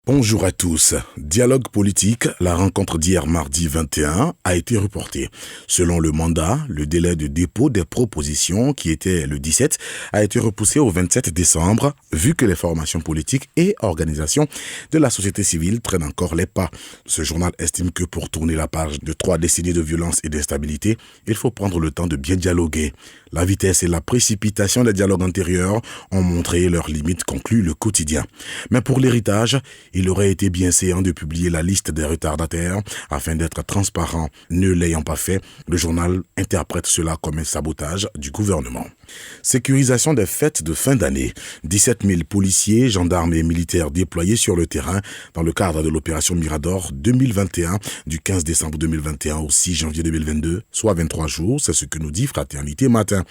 Bonjour à tous. Dialogue politique, la rencontre d'hier mardi 21 a été reportée. Selon le mandat, le délai de dépôt des propositions, qui était le 17, a été repoussé au 27 décembre, vu que les formations politiques et organisations de la société civile traînent encore les pas. Ce journal estime que pour tourner la page de 3 décennies de violence et d'instabilité, il faut prendre le temps de bien dialoguer. La vitesse et la précipitation des dialogues antérieurs ont montré leurs limites, conclut le quotidien. Mais pour l'héritage, il aurait été bien séant de publier la liste des retardataires afin d'être transparent. Ne l'ayant pas fait, le journal interprète cela comme un sabotage du gouvernement. Sécurisation des fêtes de fin d'année. 17 000 policiers, gendarmes et militaires déployés sur le terrain dans le cadre de l'opération Mirador 2021 du 15 décembre 2021 au 6 janvier 2022, soit 23 jours, c'est ce que nous dit Fraternité Matin.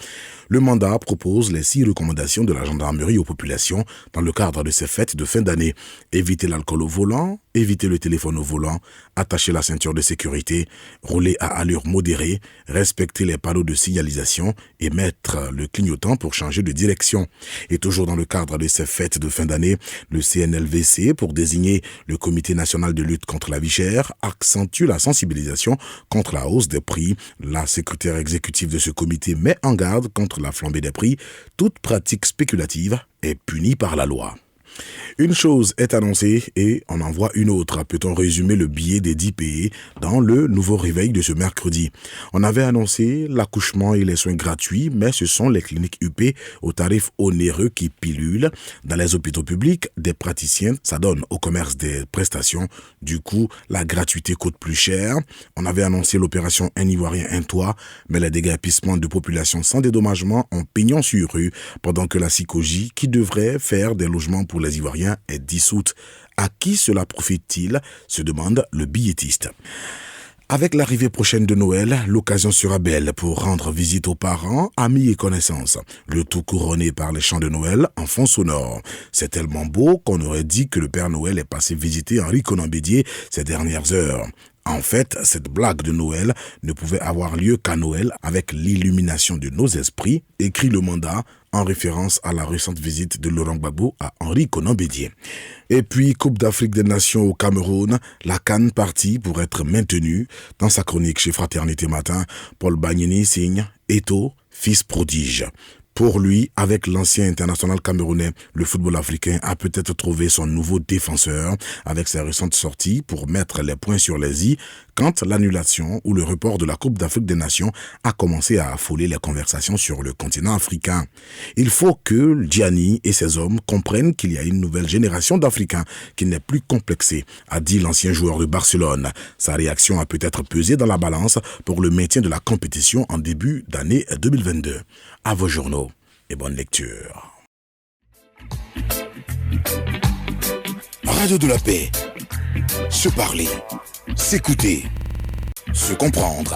Le mandat propose les 6 recommandations de la gendarmerie aux populations dans le cadre de ces fêtes de fin d'année. Éviter l'alcool au volant, éviter le téléphone au volant, attacher la ceinture de sécurité, rouler à allure modérée, respecter les panneaux de signalisation et mettre le clignotant pour changer de direction. Et toujours dans le cadre de ces fêtes de fin d'année, le CNLVC, pour désigner le Comité national de lutte contre la vie chère, accentue la sensibilisation contre la hausse des prix. La secrétaire exécutive de ce comité met en garde contre la flambée des prix. Toute pratique spéculative est punie par la loi. Une chose est annoncée et on en voit une autre. Peut-on résumer le billet des 10 pays dans le nouveau réveil de ce mercredi? On avait annoncé l'accouchement et les soins gratuits, mais ce sont les cliniques UP aux tarifs onéreux qui pilulent. Dans les hôpitaux publics, des praticiens s'adonnent au commerce des prestations. Du coup, la gratuité coûte plus cher. On avait annoncé l'opération Un Ivoirien, un toit, mais les déguerpissements de population sans dédommagement ont pignon sur rue, pendant que la SICOJ, qui devrait faire des logements pour les Ivoiriens, est dissoute. À qui cela profite-t-il, se demande le billettiste. Avec l'arrivée prochaine de Noël, l'occasion sera belle pour rendre visite aux parents, amis et connaissances. Le tout couronné par les chants de Noël en fond sonore. C'est tellement beau qu'on aurait dit que le Père Noël est passé visiter Henri Conan Bédier ces dernières heures. En fait, cette blague de Noël ne pouvait avoir lieu qu'à Noël avec l'illumination de nos esprits, écrit le mandat en référence à la récente visite de Laurent Gbagbo à Henri Conan Bédier. Et puis, Coupe d'Afrique des Nations au Cameroun, la CAN partie pour être maintenue. Dans sa chronique chez Fraternité Matin, Paul Bagnini signe « Eto'o, fils prodige ». Pour lui, avec l'ancien international camerounais, le football africain a peut-être trouvé son nouveau défenseur avec ses récentes sorties pour mettre les points sur les i quand l'annulation ou le report de la Coupe d'Afrique des Nations a commencé à affoler les conversations sur le continent africain. Il faut que Gianni et ses hommes comprennent qu'il y a une nouvelle génération d'Africains qui n'est plus complexée, a dit l'ancien joueur de Barcelone. Sa réaction a peut-être pesé dans la balance pour le maintien de la compétition en début d'année 2022. À vos journaux et bonne lecture. Radio de la paix. Se parler, s'écouter, se comprendre.